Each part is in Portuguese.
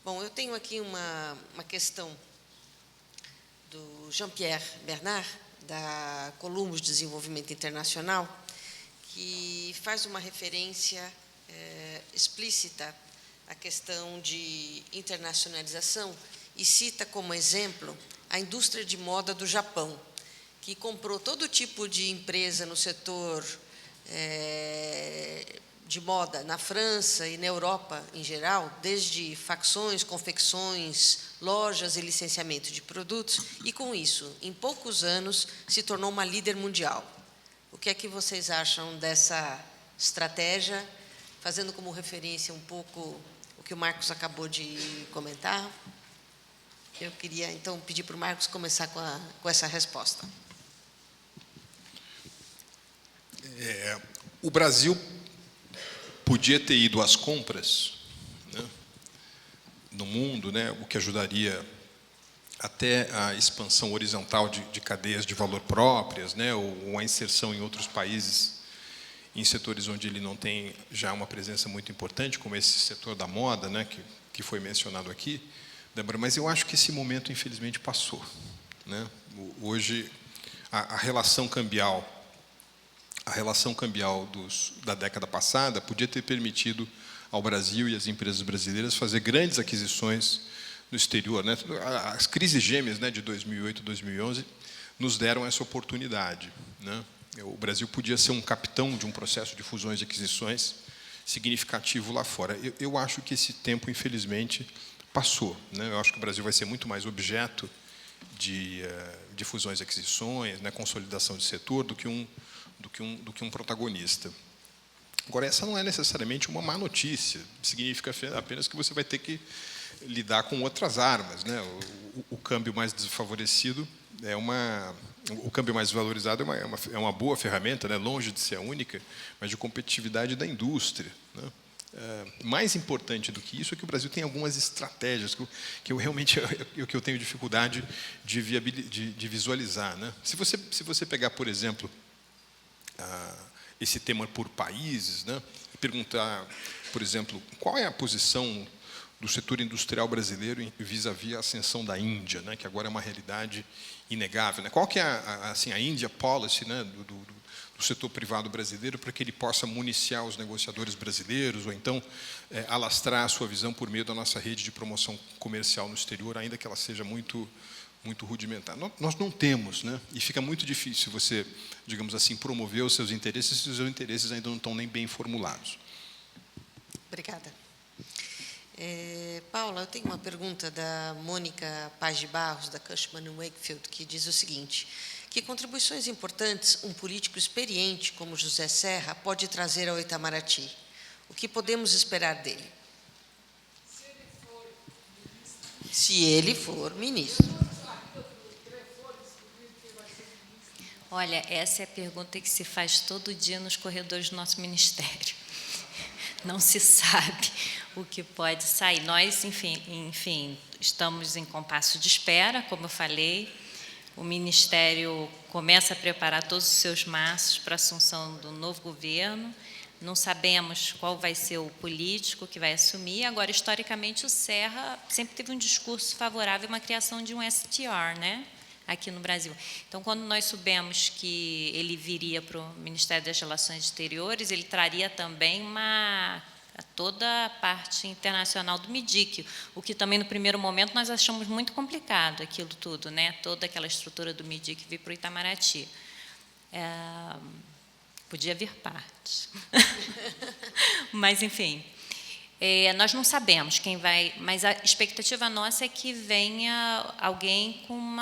Bom, eu tenho aqui uma questão do Jean-Pierre Bernard, da Columbus Desenvolvimento Internacional, que faz uma referência explícita à questão de internacionalização e cita como exemplo a indústria de moda do Japão, que comprou todo tipo de empresa no setor de moda na França e na Europa em geral, desde facções, confecções, lojas e licenciamento de produtos, e com isso, em poucos anos, se tornou uma líder mundial. O que é que vocês acham dessa estratégia, fazendo como referência um pouco o que o Marcos acabou de comentar? Eu queria, então, pedir para o Marcos começar com essa resposta. O Brasil podia ter ido às compras, né, no mundo, né, o que ajudaria até a expansão horizontal de cadeias de valor próprias, né, ou a inserção em outros países, em setores onde ele não tem já uma presença muito importante, como esse setor da moda, né, que foi mencionado aqui, Débora, mas eu acho que esse momento, infelizmente, passou, né? Hoje, a relação cambial da década passada podia ter permitido ao Brasil e às empresas brasileiras fazer grandes aquisições no exterior, né? As crises gêmeas, né, de 2008 e 2011 nos deram essa oportunidade, né? O Brasil podia ser um capitão de um processo de fusões e aquisições significativo lá fora. Eu acho que esse tempo, infelizmente, passou, né? Eu acho que o Brasil vai ser muito mais objeto de fusões e aquisições, né, consolidação de setor, do que um protagonista. Agora, essa não é necessariamente uma má notícia, significa apenas que você vai ter que lidar com outras armas, né? O câmbio mais desfavorecido o câmbio mais valorizado é uma boa ferramenta, né, longe de ser a única, mas de competitividade da indústria, né? Mais importante do que isso é que o Brasil tem algumas estratégias que eu realmente que eu tenho dificuldade de visualizar, né? Se você pegar, por exemplo, esse tema por países, né, e perguntar, por exemplo, qual é a posição do setor industrial brasileiro vis-à-vis a ascensão da Índia, né, que agora é uma realidade inegável, né? Qual que é a India Policy, né, do setor privado brasileiro para que ele possa municiar os negociadores brasileiros ou então alastrar a sua visão por meio da nossa rede de promoção comercial no exterior, ainda que ela seja muito rudimentar. Nós não temos, né? E fica muito difícil você, digamos assim, promover os seus interesses se os seus interesses ainda não estão nem bem formulados. Obrigada. Paula, eu tenho uma pergunta da Mônica Paz de Barros, da Cushman & Wakefield, que diz o seguinte: que contribuições importantes um político experiente como José Serra pode trazer ao Itamaraty? O que podemos esperar dele? Se ele for ministro. Olha, essa é a pergunta que se faz todo dia nos corredores do nosso ministério. Não se sabe o que pode sair. Nós, enfim, estamos em compasso de espera, como eu falei. O Ministério começa a preparar todos os seus maços para a assunção do novo governo. Não sabemos qual vai ser o político que vai assumir. Agora, historicamente, o Serra sempre teve um discurso favorável a uma criação de um STR, né, aqui no Brasil. Então, quando nós soubemos que ele viria para o Ministério das Relações Exteriores, ele traria também toda a parte internacional do MIDIC, o que também, no primeiro momento, nós achamos muito complicado, aquilo tudo, né? Toda aquela estrutura do MIDIC vir para o Itamaraty. Podia vir parte. Mas, enfim, nós não sabemos quem vai, mas a expectativa nossa é que venha alguém com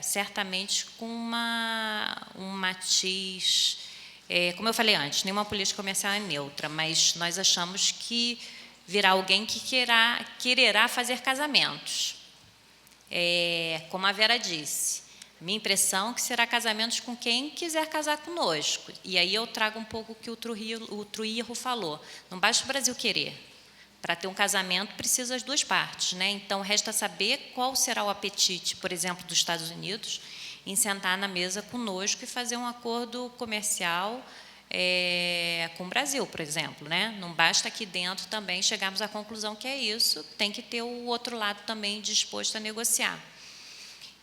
certamente com um matiz. Como eu falei antes, nenhuma política comercial é neutra, mas nós achamos que virá alguém que quererá fazer casamentos. Como a Vera disse, minha impressão é que será casamentos com quem quiser casar conosco. E aí eu trago um pouco o que o Trujillo falou. Não basta o Brasil querer. Para ter um casamento, precisa as duas partes, né? Então, resta saber qual será o apetite, por exemplo, dos Estados Unidos, em sentar na mesa conosco e fazer um acordo comercial com o Brasil, por exemplo, né? Não basta aqui dentro também chegarmos à conclusão que é isso, tem que ter o outro lado também disposto a negociar.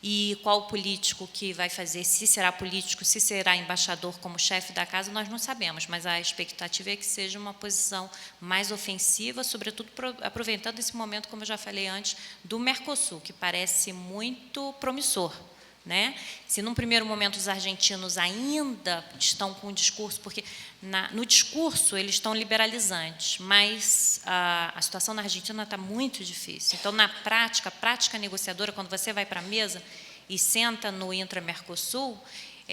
E qual político que vai fazer, se será político, se será embaixador como chefe da casa, nós não sabemos, mas a expectativa é que seja uma posição mais ofensiva, sobretudo aproveitando esse momento, como eu já falei antes, do Mercosul, que parece muito promissor, né? Se num primeiro momento os argentinos ainda estão com o discurso, porque no discurso eles estão liberalizantes, mas a situação na Argentina está muito difícil. Então, na prática, a prática negociadora, quando você vai para a mesa e senta no Intra-Mercosul,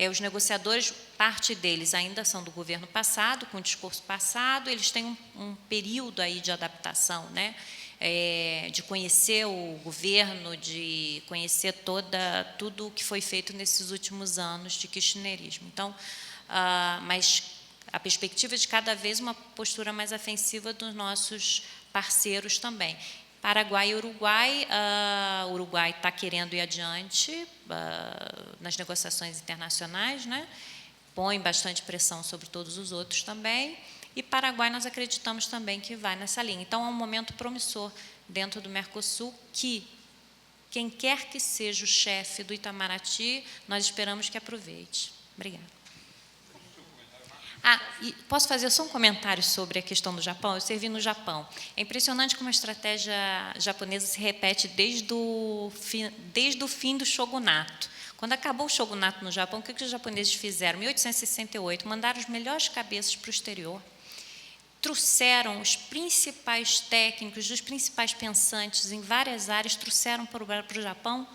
os negociadores, parte deles ainda são do governo passado, com o discurso passado, eles têm um período aí de adaptação, né? De conhecer o governo, de conhecer tudo o que foi feito nesses últimos anos de kirchnerismo. Então, mas a perspectiva de cada vez uma postura mais ofensiva dos nossos parceiros também. Paraguai e Uruguai, o Uruguai está querendo ir adiante nas negociações internacionais, né? Põe bastante pressão sobre todos os outros também. E Paraguai, nós acreditamos também que vai nessa linha. Então, é um momento promissor dentro do Mercosul que, quem quer que seja o chefe do Itamaraty, nós esperamos que aproveite. Obrigada. E posso fazer só um comentário sobre a questão do Japão? Eu servi no Japão. É impressionante como a estratégia japonesa se repete desde o fim do shogunato. Quando acabou o shogunato no Japão, o que os japoneses fizeram? Em 1868, mandaram os melhores cabeças para o exterior, trouxeram os principais técnicos, os principais pensantes em várias áreas, trouxeram para o Japão,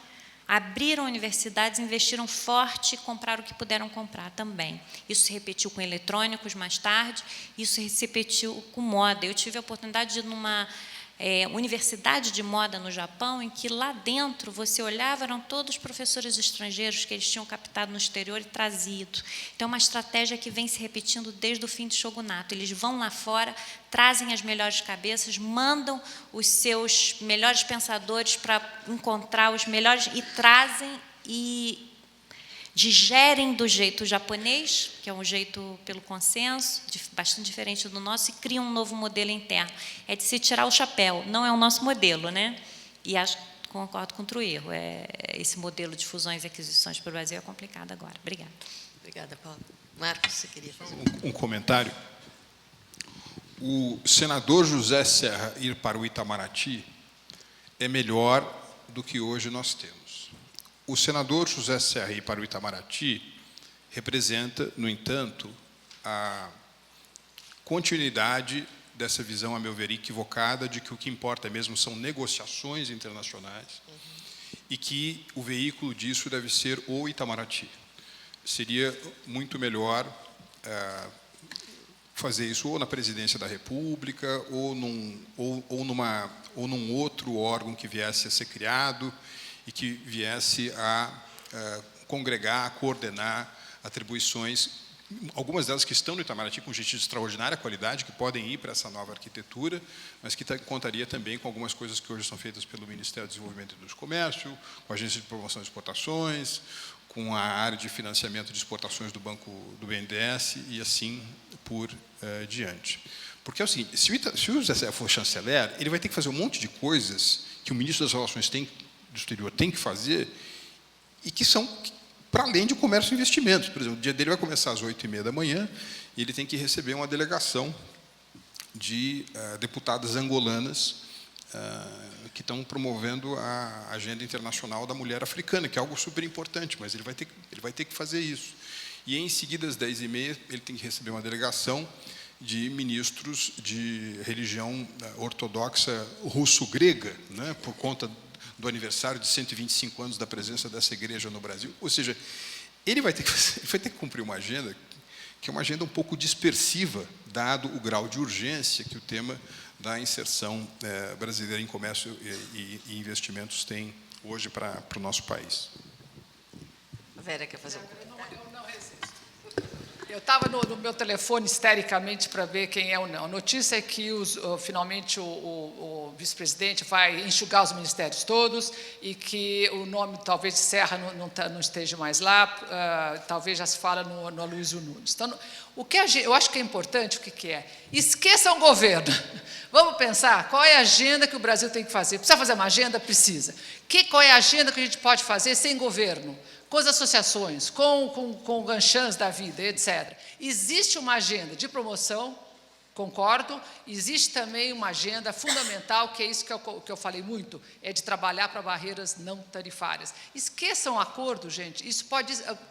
abriram universidades, investiram forte e compraram o que puderam comprar também. Isso se repetiu com eletrônicos mais tarde, isso se repetiu com moda. Eu tive a oportunidade de ir numa universidade de moda no Japão, em que lá dentro você olhava, eram todos professores estrangeiros que eles tinham captado no exterior e trazido. Então, é uma estratégia que vem se repetindo desde o fim do shogunato. Eles vão lá fora, trazem as melhores cabeças, mandam os seus melhores pensadores para encontrar os melhores e trazem e digerem do jeito japonês, que é um jeito pelo consenso, bastante diferente do nosso, e criam um novo modelo interno. É de se tirar o chapéu, não é o nosso modelo, né? E concordo com o Truerro, esse modelo de fusões e aquisições para o Brasil é complicado agora. Obrigada. Obrigada, Paula. Marcos, você queria fazer um comentário? O senador José Serra ir para o Itamaraty é melhor do que hoje nós temos. O senador José Serra ir para o Itamaraty representa, no entanto, a continuidade dessa visão, a meu ver, equivocada, de que o que importa mesmo são negociações internacionais e que o veículo disso deve ser o Itamaraty. Seria muito melhor fazer isso ou na presidência da República ou num outro órgão que viesse a ser criado e que viesse a congregar, a coordenar atribuições, algumas delas que estão no Itamaraty com gente de extraordinária qualidade, que podem ir para essa nova arquitetura, mas que contaria também com algumas coisas que hoje são feitas pelo Ministério do Desenvolvimento e do Comércio, com a Agência de Promoção de Exportações, com a área de financiamento de exportações do Banco do BNDES e assim por diante. Porque é o seguinte, se o José for chanceler, ele vai ter que fazer um monte de coisas que o ministro das Relações do Exterior tem que fazer e que são para além de comércio e investimentos. Por exemplo, o dia dele vai começar às 8h30 da manhã e ele tem que receber uma delegação de deputadas angolanas que estão promovendo a agenda internacional da mulher africana, que é algo super importante, mas ele vai ter que fazer isso. E, em seguida, às 10h30, ele tem que receber uma delegação de ministros de religião ortodoxa russo-grega, né, por conta do aniversário de 125 anos da presença dessa igreja no Brasil. Ou seja, ele vai ter que cumprir uma agenda que é uma agenda um pouco dispersiva, dado o grau de urgência que o tema da inserção brasileira em comércio e investimentos tem hoje para o nosso país. A Vera quer fazer um comentário? Eu não resisto. Eu estava no meu telefone histericamente para ver quem é ou não. A notícia é que finalmente o vice-presidente vai enxugar os ministérios todos e que o nome, talvez, de Serra não esteja mais lá, talvez já se fala no Aloysio Nunes. Então, eu acho que é importante, o que é? Esqueçam o governo. Vamos pensar qual é a agenda que o Brasil tem que fazer. Precisa fazer uma agenda? Precisa. Qual é a agenda que a gente pode fazer sem governo? Com as associações, com ganchãs da vida, etc. Existe uma agenda de promoção, concordo, existe também uma agenda fundamental, que é isso que eu falei muito, é de trabalhar para barreiras não tarifárias. Esqueçam o acordo, gente, isso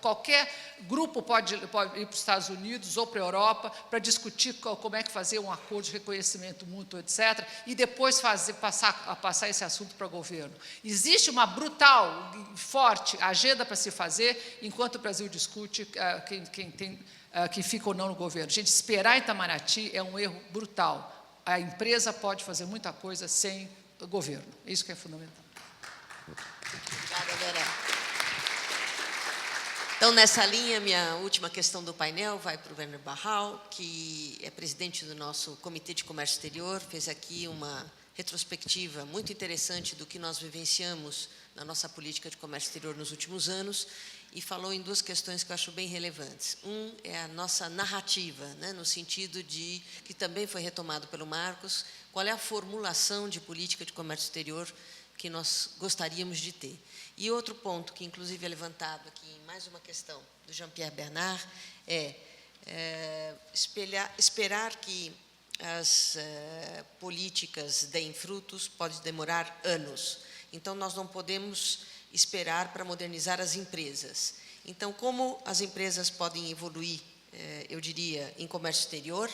qualquer grupo pode ir para os Estados Unidos ou para a Europa para discutir como é que fazer um acordo de reconhecimento mútuo, etc., e depois passar esse assunto para o governo. Existe uma brutal, forte agenda para se fazer, enquanto o Brasil discute quem fica ou não no governo. Gente, esperar em Itamaraty é um erro brutal. A empresa pode fazer muita coisa sem o governo. Isso que é fundamental. Obrigada, Vera. Então, nessa linha, minha última questão do painel vai para o Werner Barral, que é presidente do nosso Comitê de Comércio Exterior, fez aqui uma retrospectiva muito interessante do que nós vivenciamos na nossa política de comércio exterior nos últimos anos, e falou em duas questões que eu acho bem relevantes. Um é a nossa narrativa, né, no sentido de, que também foi retomado pelo Marcos, qual é a formulação de política de comércio exterior que nós gostaríamos de ter. E outro ponto, que inclusive é levantado aqui em mais uma questão do Jean-Pierre Bernard, esperar que as políticas deem frutos pode demorar anos. Então, nós não podemos esperar para modernizar as empresas. Então, como as empresas podem evoluir, eu diria, em comércio exterior,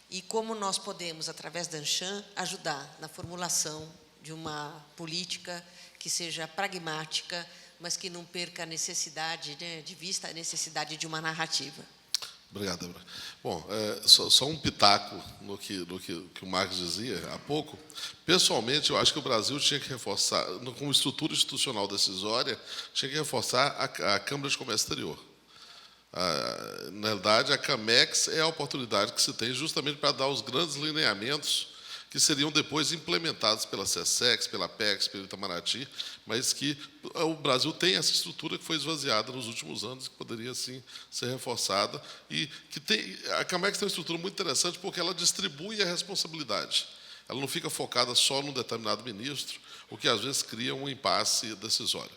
e como nós podemos, através da Anshan, ajudar na formulação de uma política que seja pragmática, mas que não perca a necessidade, né, de vista a necessidade de uma narrativa. Obrigado, Débora. Bom, só um pitaco no que o Marcos dizia há pouco. Pessoalmente, eu acho que o Brasil tinha que reforçar, como estrutura institucional decisória, tinha que reforçar a Câmara de Comércio Exterior. Na realidade, a CAMEX é a oportunidade que se tem justamente para dar os grandes lineamentos que seriam depois implementados pela SESEX, pela PEX, pelo Itamaraty, mas que o Brasil tem essa estrutura que foi esvaziada nos últimos anos, que poderia, sim, ser reforçada. E a CAMEX tem uma estrutura muito interessante porque ela distribui a responsabilidade. Ela não fica focada só num determinado ministro, o que às vezes cria um impasse decisório.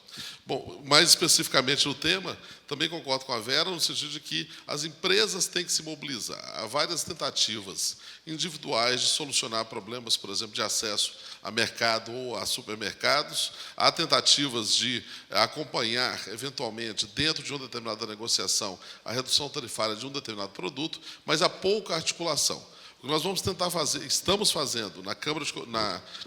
Bom, mais especificamente no tema, também concordo com a Vera, no sentido de que as empresas têm que se mobilizar. Há várias tentativas individuais de solucionar problemas, por exemplo, de acesso a mercado ou a supermercados. Há tentativas de acompanhar, eventualmente, dentro de uma determinada negociação, a redução tarifária de um determinado produto, mas há pouca articulação. O que nós vamos tentar fazer, estamos fazendo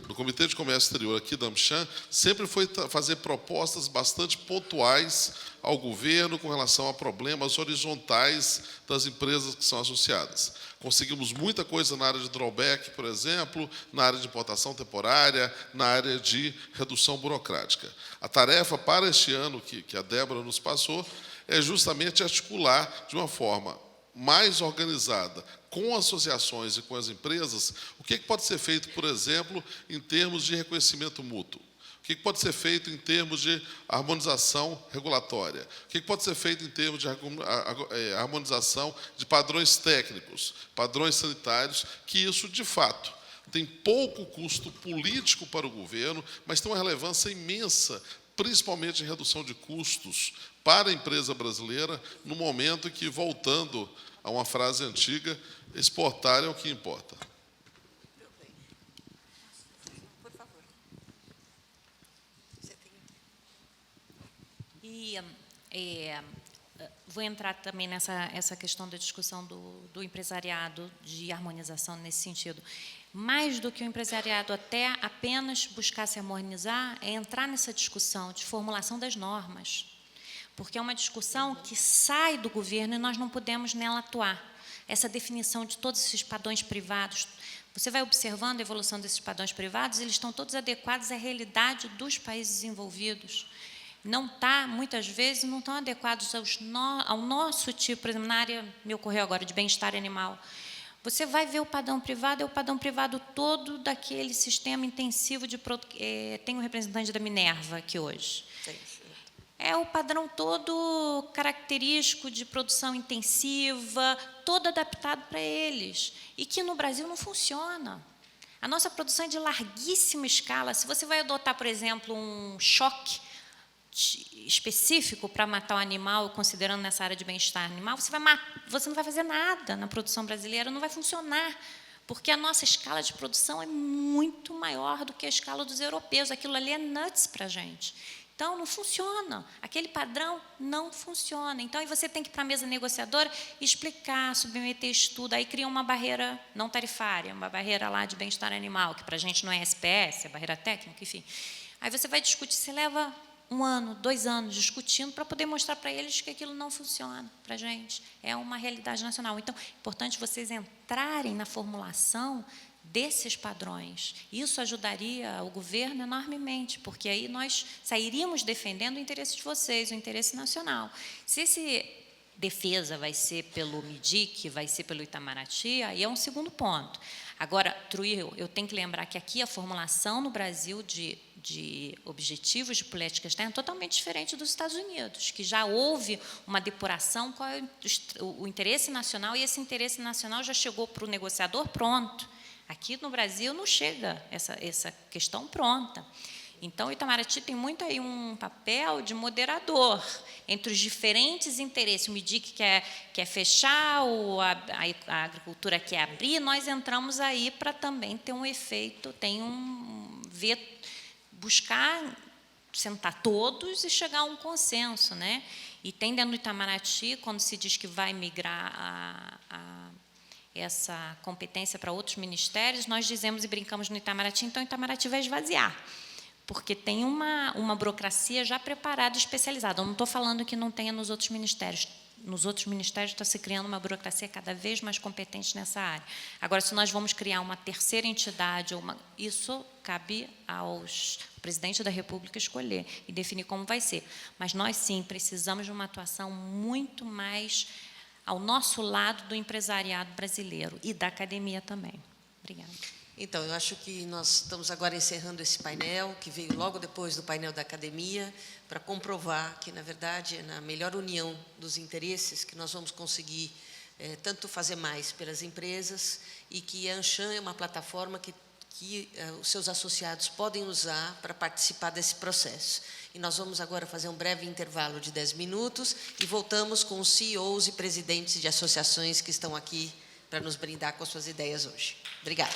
no Comitê de Comércio Exterior aqui da AmCham, sempre foi fazer propostas bastante pontuais ao governo com relação a problemas horizontais das empresas que são associadas. Conseguimos muita coisa na área de drawback, por exemplo, na área de importação temporária, na área de redução burocrática. A tarefa para este ano que a Débora nos passou é justamente articular de uma forma mais organizada com associações e com as empresas, o que pode ser feito, por exemplo, em termos de reconhecimento mútuo? O que pode ser feito em termos de harmonização regulatória? O que pode ser feito em termos de harmonização de padrões técnicos, padrões sanitários, que isso, de fato, tem pouco custo político para o governo, mas tem uma relevância imensa, principalmente em redução de custos para a empresa brasileira, no momento em que, voltando a uma frase antiga, exportar é o que importa. Por favor. E vou entrar também essa questão da discussão do empresariado, de harmonização nesse sentido. Mais do que o empresariado até apenas buscar se harmonizar, é entrar nessa discussão de formulação das normas, porque é uma discussão que sai do governo e nós não podemos nela atuar. Essa definição de todos esses padrões privados, você vai observando a evolução desses padrões privados, eles estão todos adequados à realidade dos países envolvidos. muitas vezes, não estão adequados ao nosso tipo, por exemplo, na área, me ocorreu agora, de bem-estar animal. Você vai ver o padrão privado, é o padrão privado todo daquele sistema intensivo de... tem um representante da Minerva aqui hoje. É o padrão todo característico de produção intensiva, todo adaptado para eles, e que no Brasil não funciona. A nossa produção é de larguíssima escala. Se você vai adotar, por exemplo, um choque específico para matar o animal, considerando nessa área de bem-estar animal, você não vai fazer nada na produção brasileira, não vai funcionar, porque a nossa escala de produção é muito maior do que a escala dos europeus. Aquilo ali é nuts para a gente. Então, não funciona. Aquele padrão não funciona. Então, aí você tem que ir para a mesa negociadora explicar, submeter estudo. Aí cria uma barreira não tarifária, uma barreira lá de bem-estar animal, que para a gente não é SPS, é barreira técnica, enfim. Aí você vai discutir, você leva 1 ano, 2 anos discutindo para poder mostrar para eles que aquilo não funciona para a gente. É uma realidade nacional. Então, é importante vocês entrarem na formulação desses padrões. Isso ajudaria o governo enormemente, porque aí nós sairíamos defendendo o interesse de vocês, o interesse nacional. Se esse defesa vai ser pelo MIDIC, vai ser pelo Itamaraty, aí é um segundo ponto. Agora, Truil, eu tenho que lembrar que aqui a formulação no Brasil de objetivos de política externa é totalmente diferente dos Estados Unidos, que já houve uma depuração qual é o interesse nacional, e esse interesse nacional já chegou para o negociador pronto. Aqui no Brasil não chega essa questão pronta. Então, o Itamaraty tem muito aí um papel de moderador entre os diferentes interesses. O MIDIC quer fechar, a agricultura quer abrir, nós entramos aí para também ter um efeito, buscar sentar todos e chegar a um consenso, né? E tem dentro do Itamaraty, quando se diz que vai migrar essa competência para outros ministérios, nós dizemos e brincamos no Itamaraty, então o Itamaraty vai esvaziar, porque tem uma burocracia já preparada, especializada. Eu não estou falando que não tenha nos outros ministérios. Nos outros ministérios está se criando uma burocracia cada vez mais competente nessa área. Agora, se nós vamos criar uma terceira entidade, isso cabe ao presidente da República escolher e definir como vai ser. Mas nós, sim, precisamos de uma atuação muito mais ao nosso lado do empresariado brasileiro e da academia também. Obrigada. Então, eu acho que nós estamos agora encerrando esse painel, que veio logo depois do painel da academia, para comprovar que, na verdade, é na melhor união dos interesses que nós vamos conseguir tanto fazer mais pelas empresas, e que a Anshan é uma plataforma que os seus associados podem usar para participar desse processo. E nós vamos agora fazer um breve intervalo de 10 minutos e voltamos com os CEOs e presidentes de associações que estão aqui para nos brindar com as suas ideias hoje. Obrigada.